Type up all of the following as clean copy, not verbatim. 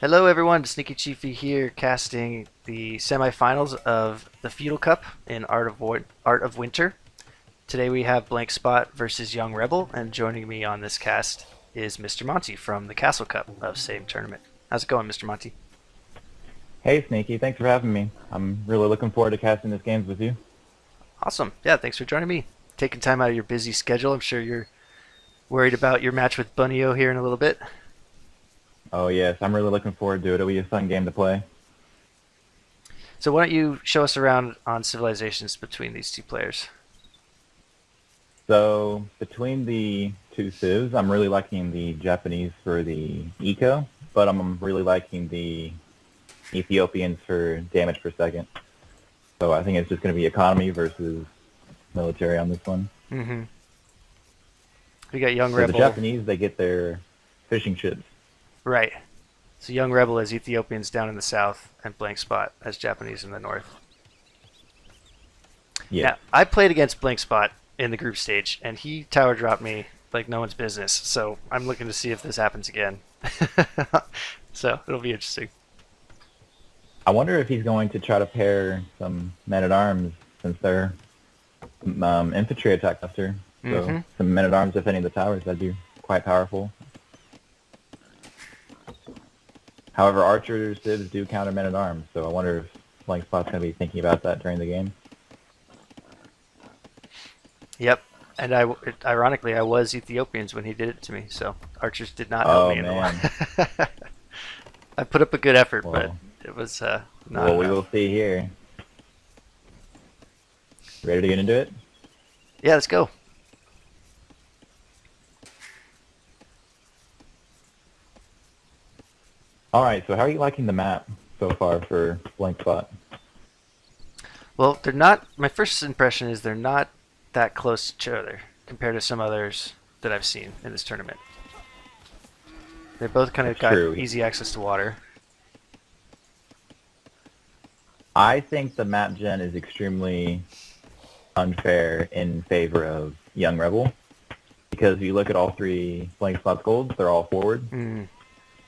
Hello everyone, SneakyChiefy here, casting the semifinals of the Feudal Cup in Art of Winter. Today we have BlankSpot versus Young Rebel, and joining me on this cast is Mr. Monty from the Castle Cup of same tournament. How's it going, Mr. Monty? Hey, Sneaky. Thanks for having me. I'm really looking forward to casting this games with you. Awesome. Yeah, thanks for joining me. Taking time out of your busy schedule. I'm sure you're worried about your match with Bunny-O here in a little bit. Oh, yes. I'm really looking forward to it. It'll be a fun game to play. So why don't you show us around on civilizations between these two players? So, between the two civs, I'm really liking the Japanese for the eco, but I'm really liking the Ethiopians for damage per second. So I think it's just going to be economy versus military on this one. Mm-hmm. We got Young So Rebel. the Japanese, they get their fishing ships. Right. So Young Rebel as Ethiopians down in the south, and BlankSpot as Japanese in the north. Yeah. Now, I played against BlankSpot in the group stage, and he tower dropped me like no one's business. So I'm looking to see if this happens again. So it'll be interesting. I wonder if he's going to try to pair some men-at-arms since they're infantry attack cluster. So some men-at-arms defending the towers, that'd be quite powerful. However, archers, civs do counter men-at-arms, so I wonder if BlankSpot's going to be thinking about that during the game. Yep. And ironically, I was Ethiopians when he did it to me, so archers did not help me in the one. I put up a good effort, but it was not Well, we enough. will see here. Ready to get into it? Yeah, let's go. Alright, so how are you liking the map so far for BlankSpot? Well, they're not. My first impression is they're not that close to each other compared to some others that I've seen in this tournament. They both kind of got easy access to water. I think the map gen is extremely unfair in favor of Young Rebel, because if you look at all three BlankSpot's golds, they're all forward,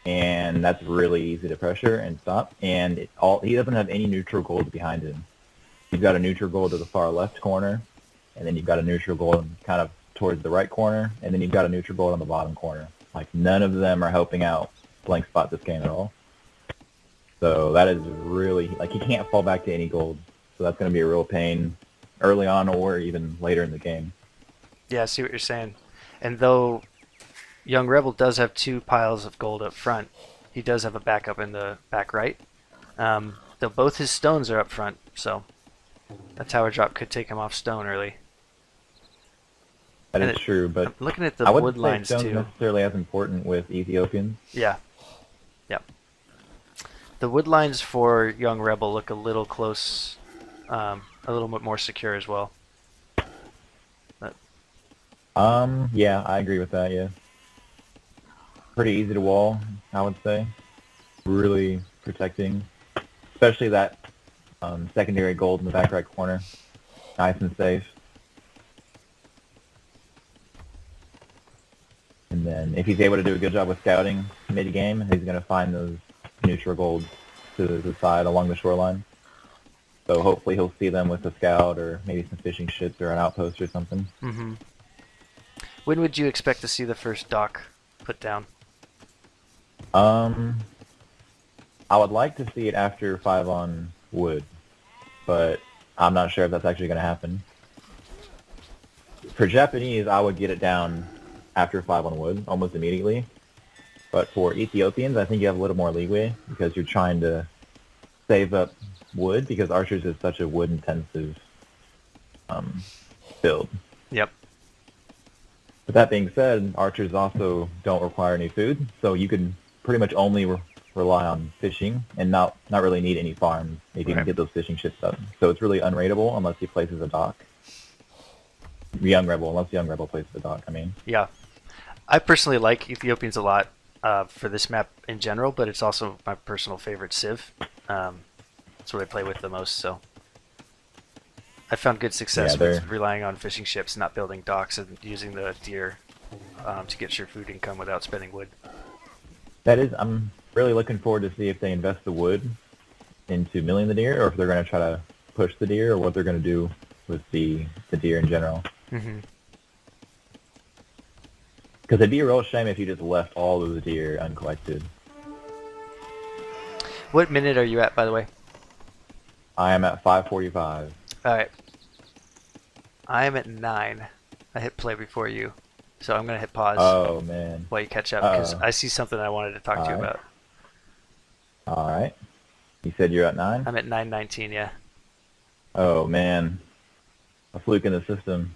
and that's really easy to pressure and stop. And he doesn't have any neutral golds behind him. You've got a neutral gold to the far left corner, and then you've got a neutral gold kind of towards the right corner, and then you've got a neutral gold on the bottom corner. Like, none of them are helping out BlankSpot this game at all. So that is really, like, he can't fall back to any gold. So that's going to be a real pain early on or even later in the game. Yeah, I see what you're saying. And though Young Rebel does have two piles of gold up front, he does have a backup in the back right. Though both his stones are up front, so a tower drop could take him off stone early. That is true, but I'm looking at the I wood wouldn't say lines stone's too. necessarily as important with Ethiopians. Yeah. Yep. The wood lines for Young Rebel look a little close, a little bit more secure as well. But Yeah, I agree with that, yeah. Pretty easy to wall, I would say. Really protecting, especially that secondary gold in the back right corner. Nice and safe. And then if he's able to do a good job with scouting mid-game, he's going to find those neutral golds to the side along the shoreline. So hopefully he'll see them with a scout or maybe some fishing ships or an outpost or something. when would you expect to see the first dock put down? I would like to see it after 5 on wood, but I'm not sure if that's actually going to happen. For Japanese, I would get it down after 5 on wood, almost immediately. But for Ethiopians, I think you have a little more leeway because you're trying to save up wood, because archers is such a wood-intensive build. Yep. But that being said, archers also don't require any food, so you can pretty much only rely on fishing and not really need any farms if you can get those fishing ships up. So it's really unrateable unless he places a dock. Unless Young Rebel places a dock, I mean. Yeah. I personally like Ethiopians a lot for this map in general, but it's also my personal favorite civ. That's what I play with the most, so I found good success with relying on fishing ships, not building docks, and using the deer to get your food income without spending wood. That is, I'm really looking forward to see if they invest the wood into milling the deer, or if they're going to try to push the deer, or what they're going to do with the deer in general. Mm-hmm. Because it'd be a real shame if you just left all of the deer uncollected. What minute are you at, by the way? I am at 5:45. All right. I am at 9. I hit play before you, so I'm gonna hit pause Oh man. while you catch up because I see something I wanted to talk to you about. All right. You said you're at 9? I'm at 9:19. Yeah. Oh man. A fluke in the system.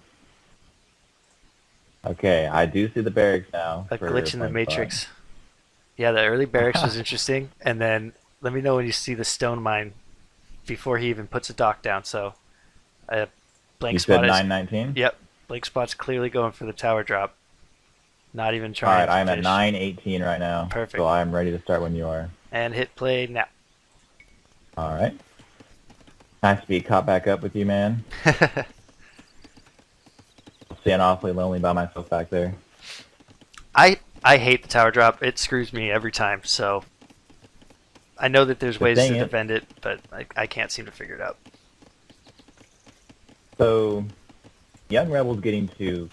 Okay, I do see the barracks now. A for glitch in the BlankSpot. matrix. Yeah, the early barracks was interesting, and then let me know when you see the stone mine before he even puts a dock down. So, You said BlankSpot is 9:19? yep. BlankSpot's clearly going for the tower drop. Not even All trying. right, to I'm at fish. 9:18 right now. Perfect. So I'm ready to start when you are. And hit play now. All right. Nice to be caught back up with you, man. Staying awfully lonely by myself back there. I hate the tower drop. It screws me every time. So I know that there's The ways to thing is- defend it, but I can't seem to figure it out. So, Young Rebel's getting to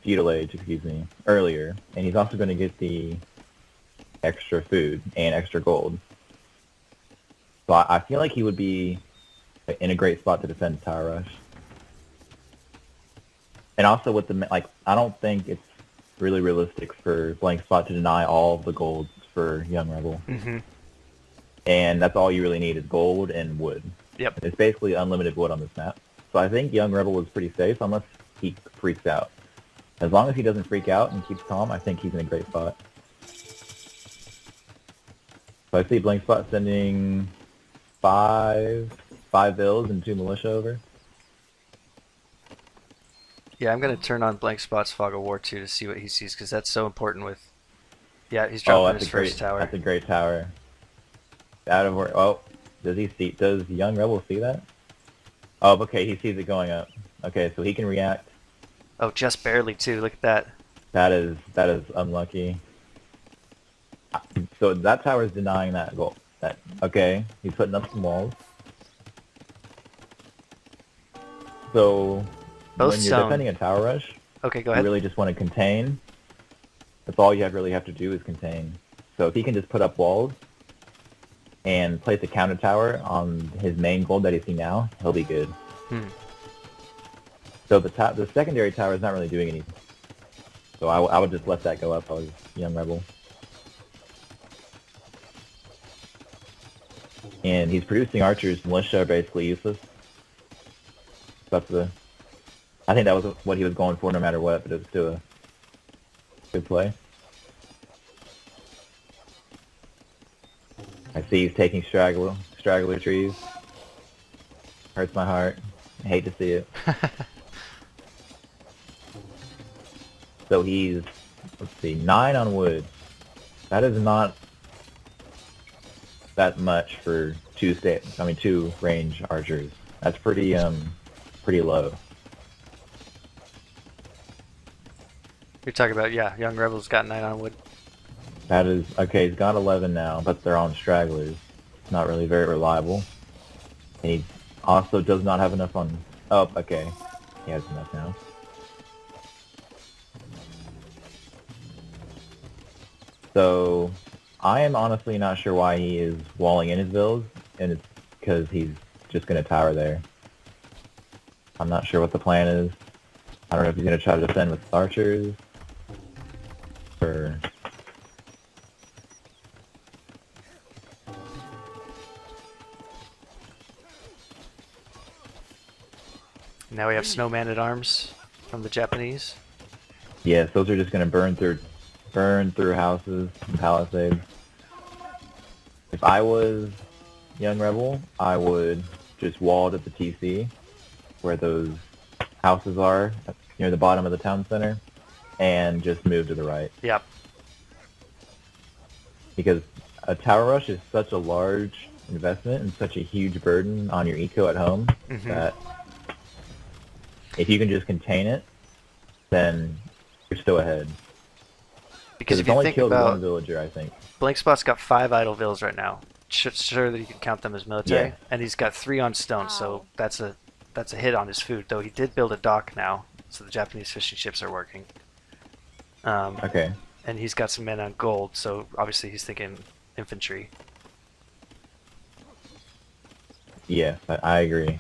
Feudal Age, excuse me, earlier, and he's also going to get the extra food and extra gold. So I feel like he would be in a great spot to defend Tower Rush. And also with I don't think it's really realistic for BlankSpot to deny all of the golds for Young Rebel. Mm-hmm. And that's all you really need is gold and wood. Yep. It's basically unlimited wood on this map. So I think Young Rebel is pretty safe unless he freaks out. As long as he doesn't freak out and keeps calm, I think he's in a great spot. So I see BlankSpot sending five vills and 2 militia over. Yeah, I'm gonna turn on BlankSpot's Fog of War too to see what he sees because that's so important. With he's dropping his first tower. That's a great tower. Out of where? Oh, does Young Rebel see that? Oh, okay, he sees it going up. Okay, so he can react. Oh, just barely too. Look at that. That is unlucky. So that tower is denying that goal. Okay, he's putting up some walls. So Both when you're stone. defending a tower rush, Okay, go you ahead. really just want to contain. That's all you really have to do is contain. So if he can just put up walls and place a counter tower on his main gold that he's seeing now, he'll be good. So the secondary tower is not really doing anything. So I would just let that go up if I was Young Rebel. And he's producing archers. Militia are basically useless. I think that was what he was going for no matter what, but it was still a good play. I see he's taking straggler trees. Hurts my heart. I hate to see it. So he's, let's see, 9 on wood. That is not that much for 2 range archers. That's pretty low. You're talking about Young Rebel's got 9 on wood. That is okay. He's got 11 now, but they're on stragglers. It's not really very reliable. And he also does not have enough on. Oh, okay. He has enough now. So I am honestly not sure why he is walling in his villas, and it's because he's just going to tower there. I'm not sure what the plan is. I don't know if he's going to try to defend with archers, or... Now we have Snowman at Arms from the Japanese. Yes, those are just going to burn through houses and palisades. If I was Young Rebel, I would just wall it at the TC, where those houses are, near the bottom of the town center, and just move to the right. Yep. Because a tower rush is such a large investment and such a huge burden on your eco at home that if you can just contain it, then you're still ahead. Because It's if you only think killed one about villager, I think. BlankSpot's got 5 idle vills right now. Sure that you can count them as military, Yeah. and he's got 3 on stone, so that's a hit on his food. Though he did build a dock now, so the Japanese fishing ships are working. Okay. And he's got some men on gold, so obviously he's thinking infantry. Yes, I agree.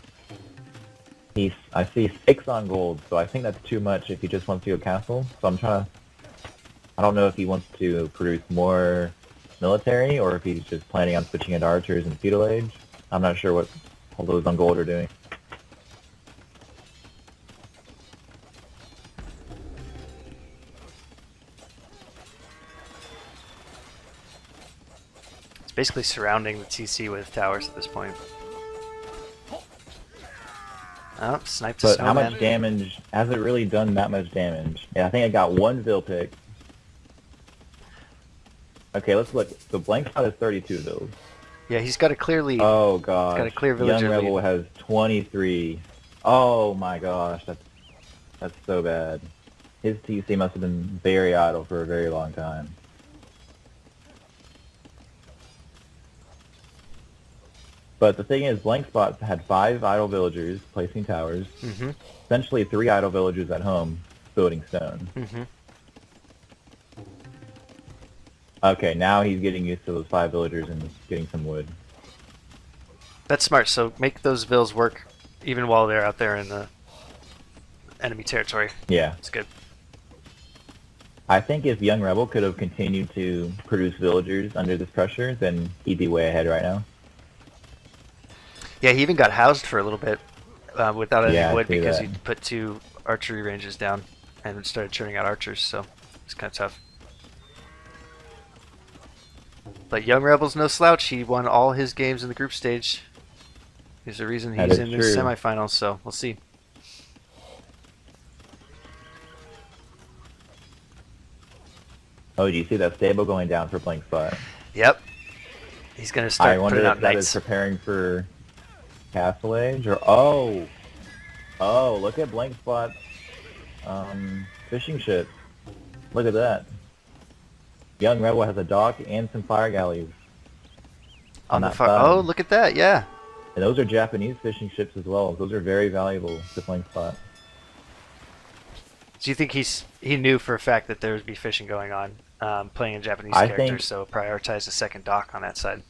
I see 6 on gold, so I think that's too much if he just wants to go castle. So I don't know if he wants to produce more military or if he's just planning on switching into archers in feudal age. I'm not sure what all those on gold are doing. It's basically surrounding the TC with towers at this point. Oh, sniped a But snowman. how much damage? Has it really done that much damage? Yeah, I think I got 1 Vil pick. Okay, let's look. So BlankSpot has 32 Vils. Yeah, he's got a clear lead. Oh gosh. Got a clear villager Young Rebel lead. has 23. Oh my gosh, that's so bad. His TC must have been very idle for a very long time. But the thing is, BlankSpot had 5 idle villagers placing towers, essentially 3 idle villagers at home building stone. Okay, now he's getting used to those 5 villagers and getting some wood. That's smart. So make those vills work even while they're out there in the enemy territory. Yeah. It's good. I think if Young Rebel could have continued to produce villagers under this pressure, then he'd be way ahead right now. Yeah, he even got housed for a little bit without any Yeah, I wood see because that. he put 2 archery ranges down and started churning out archers, so it's kind of tough. But Young Rebel's no slouch. He won all his games in the group stage. He's the reason That he's is in the true. semifinals, so we'll see. Oh, do you see that stable going down for BlankSpot? Yep. He's going to I start wonder putting if out that is knights. preparing for Castle Age, or oh, look at BlankSpot's fishing ship. Look at that. Young Rebel has a dock and some fire galleys On the that far. side. Oh, look at that. Yeah. And those are Japanese fishing ships as well. Those are very valuable to BlankSpot. Do you think he knew for a fact that there would be fishing going on, playing a Japanese I character, think- so prioritized a second dock on that side?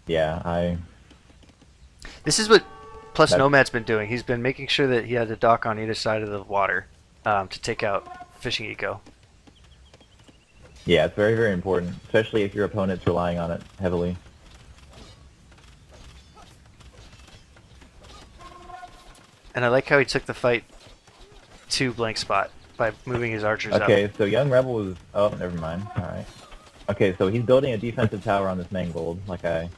Yeah, This is what Plus That- Nomad's been doing. He's been making sure that he had a dock on either side of the water to take out fishing eco. yeah, it's very, very important, especially if your opponent's relying on it heavily. And I like how he took the fight to BlankSpot by moving his archers up. Okay, so Young Rebel is... Oh, never mind. All right. Okay, so he's building a defensive tower on this main gold. Like I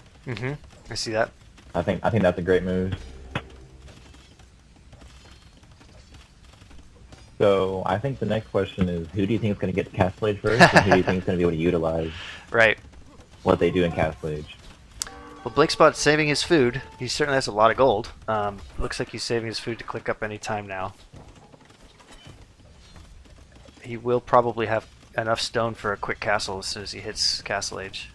see that. I think that's a great move. So I think the next question is, who do you think is going to get to Castle Age first, and who do you think is going to be able to utilize Right. what they do in Castle Age? Well, BlankSpot's saving his food. He certainly has a lot of gold. Looks like he's saving his food to click up any time now. He will probably have enough stone for a quick castle as soon as he hits Castle Age.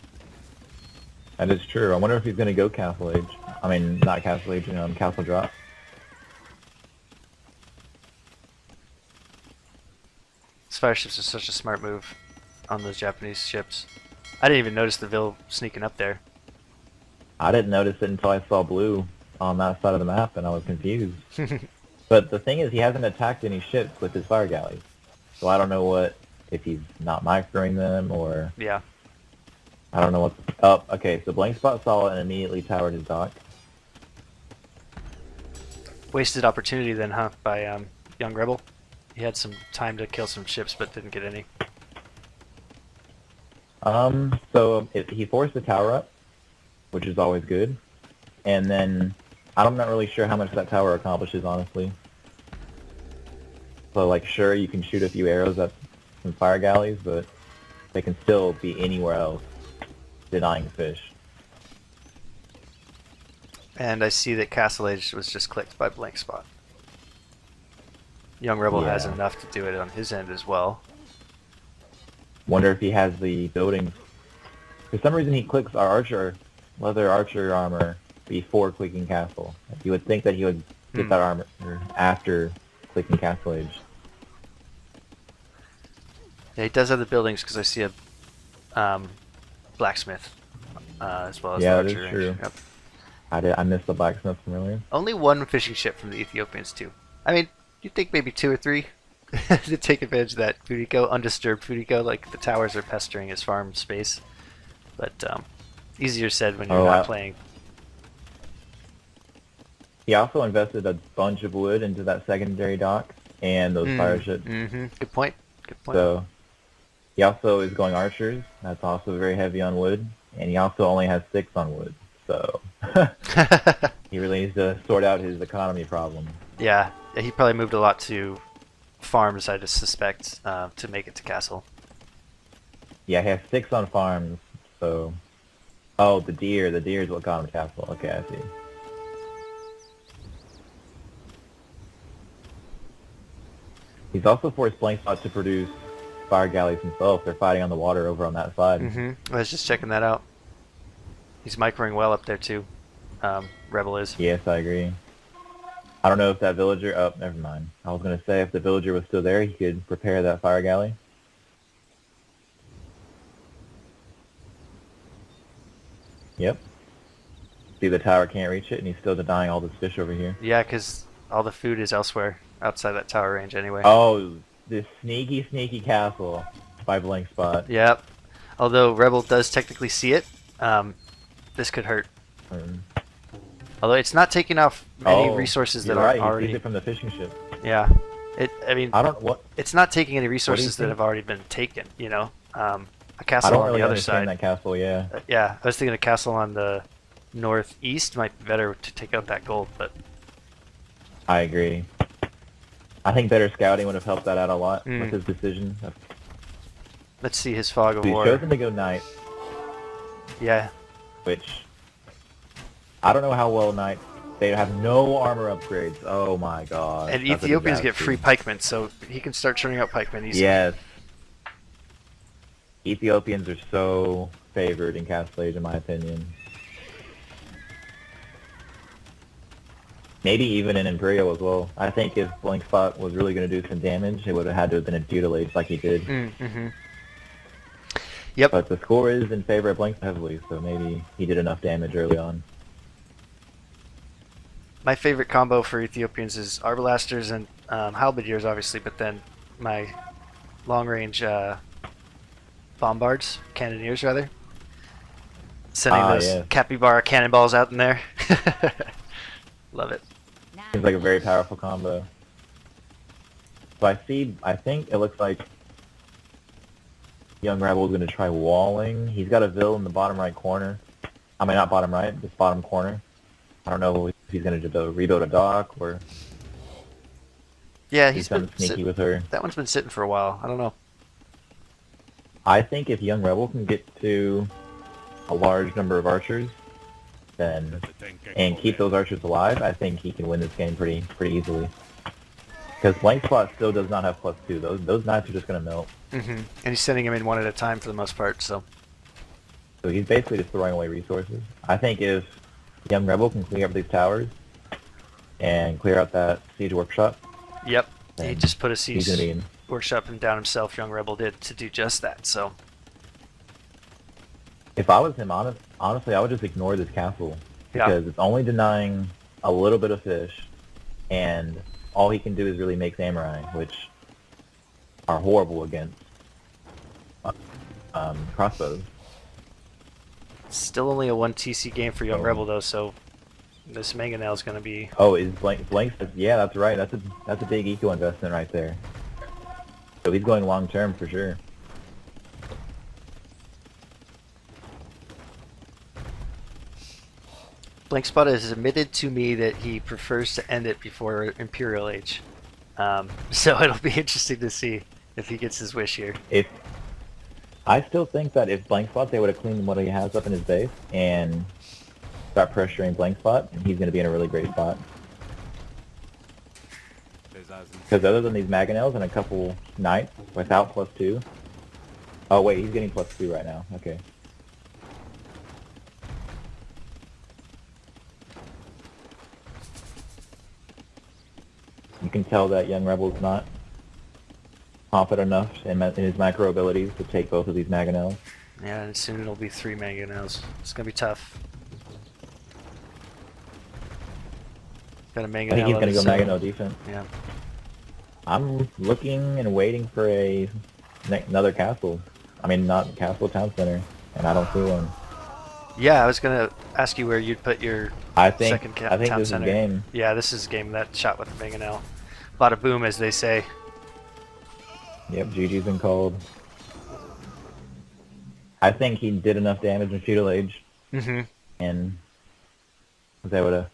That is true. I wonder if he's going to go Castle Age. I mean, not Castle Age, Castle Drop. These fire ships are such a smart move on those Japanese ships. I didn't even notice the Vil sneaking up there. I didn't notice it until I saw blue on that side of the map, and I was confused. But the thing is, he hasn't attacked any ships with his fire galleys. So I don't know if he's not microing them, or... Yeah. I don't know what's... Oh, okay, so BlankSpot saw it and immediately towered his dock. Wasted opportunity then, huh, by Young Rebel? He had some time to kill some ships, but didn't get any. So he forced the tower up, which is always good. And then, I'm not really sure how much that tower accomplishes, honestly. So, like, sure, you can shoot a few arrows at some fire galleys, but they can still be anywhere else, denying fish. And I see that Castle Age was just clicked by BlankSpot. Young Rebel has Yeah. enough to do it on his end as well. Wonder if he has the building. For some reason, he clicks our leather archer armor before clicking castle. You would think that he would get that armor after clicking castle age. Yeah, he does have the buildings because I see a blacksmith as well as Yeah, the that is archer range. true. Yep. I missed the blacksmith from earlier. Only one fishing ship from the Ethiopians too. I mean, you'd think maybe 2 or 3 to take advantage of that Fudiko, undisturbed Fudiko, like the towers are pestering his farm space. But easier said when you're not playing. He also invested a bunch of wood into that secondary dock and those fire ships. Good point. Good point. So he also is going archers. That's also very heavy on wood. And he also only has 6 on wood. So he really needs to sort out his economy problem. Yeah, he probably moved a lot to farms, I just suspect, to make it to castle. Yeah, he has 6 on farms. So, oh, the deer is what got him to castle. Okay, I see. He's also forced BlankSpot to produce fire galleys himself. They're fighting on the water over on that side. I was just checking that out. He's microing well up there too. Rebel is. Yes, I agree. I don't know if that villager... Oh, never mind. I was going to say if the villager was still there, he could prepare that fire galley. Yep. See, the tower can't reach it, and he's still denying all this fish over here. Yeah, because all the food is elsewhere outside that tower range anyway. Oh, this sneaky castle by BlankSpot. Yep. Although Rebel does technically see it, this could hurt. Although it's not taking off any resources that are already. He sees it from the fishing ship. Yeah. I mean, it's not taking any resources that have already been taken. You know, a castle on the other side. That castle, yeah. Yeah, I was thinking a castle on the northeast might be better to take out that gold, but. I agree. I think better scouting would have helped that out a lot with his decision. Let's see his fog of war. He's chosen to go knight. Yeah. Which, I don't know how well knight. They have no armor upgrades. Oh my god. And Ethiopians get free pikemen, so he can start churning out pikemen easily. Yes. Ethiopians are so favored in Castle Age, in my opinion. Maybe even in Imperial as well. I think if BlankSpot was really going to do some damage, it would have had to have been a Feudal Age like he did. Yep. But the score is in favor of BlankSpot heavily, so maybe he did enough damage early on. My favorite combo for Ethiopians is Arbalasters and Halberdiers, obviously, but then my long-range bombards, cannoneers rather. Sending those capybara cannonballs out in there. Love it. Seems like a very powerful combo. So I think it looks like Young Rebel is going to try walling. He's got a Vil in the bottom right corner. I mean, not bottom right, just bottom corner. I don't know if he's going to rebuild a dock or... Yeah, he's been sneaky with her. That one's been sitting for a while. I don't know. I think if Young Rebel can get to a large number of archers, and keep those archers alive, I think he can win this game pretty easily. Because BlankSpot still does not have +2. Those knights are just going to melt. And he's sending them in one at a time for the most part, so he's basically just throwing away resources. I think if Young Rebel can clear up these towers and clear out that siege workshop. Yep. He just put a siege workshop and down himself. Young Rebel did to do just that. So if I was him, honestly, I would just ignore this castle because it's only denying a little bit of fish, and all he can do is really make samurai, which are horrible against crossbows. Still only a 1 TC game for Young Rebel though, so this Mangonel is going to be... Oh, is Blank? Yeah, that's right. That's a big eco investment right there. So he's going long term for sure. BlankSpot has admitted to me that he prefers to end it before Imperial Age. So it'll be interesting to see if he gets his wish here. I still think that if BlankSpot, they would have cleaned what he has up in his base and start pressuring BlankSpot, and he's going to be in a really great spot. Because other than these mangonels and a couple knights without +2. Oh wait, he's getting +2 right now. Okay. You can tell that young Rebel's not confident enough in his macro abilities to take both of these mangonels. Yeah, and soon it'll be 3 mangonels. It's gonna be tough. Got a mangonel. I think he's gonna go mangonel defense. Yeah. I'm looking and waiting for another castle. I mean, not castle, town center, and I don't see one. Yeah, I was gonna ask you where you'd put your second I think town this center. is game. Yeah, this is game. That shot with the mangonel. Bada boom, as they say. Yep, GG's been called. I think he did enough damage in Feudal Age and was able to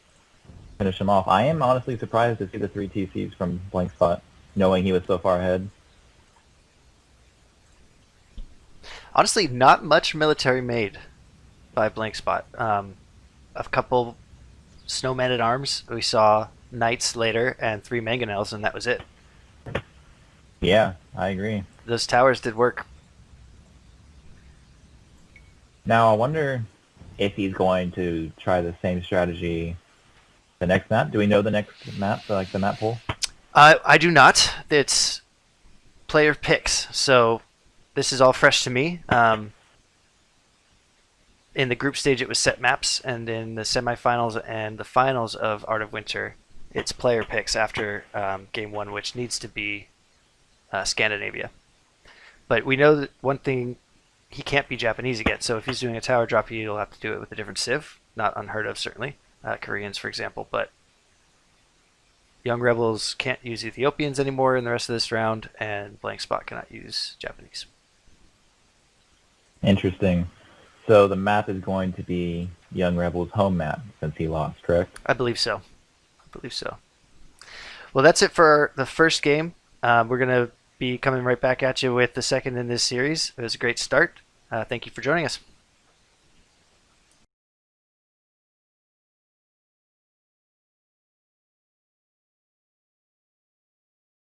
finish him off. I am honestly surprised to see the 3 TCs from BlankSpot, knowing he was so far ahead. Honestly, not much military made by BlankSpot. A couple snowmen at arms. We saw knights later and 3 mangonels, and that was it. Yeah, I agree. Those towers did work. Now I wonder if he's going to try the same strategy the next map. Do we know the next map, like the map pool? I do not. It's player picks, so this is all fresh to me. In the group stage, it was set maps, and in the semifinals and the finals of Art of Winter, it's player picks after game 1, which needs to be Scandinavia. But we know that one thing, he can't be Japanese again, so if he's doing a tower drop, he'll have to do it with a different civ. Not unheard of, certainly. Koreans, for example, but Young Rebels can't use Ethiopians anymore in the rest of this round, and BlankSpot cannot use Japanese. Interesting. So the map is going to be Young Rebels' home map since he lost, correct? I believe so. Well, that's it for the first game. We're going to be coming right back at you with the second in this series. It was a great start. Thank you for joining us.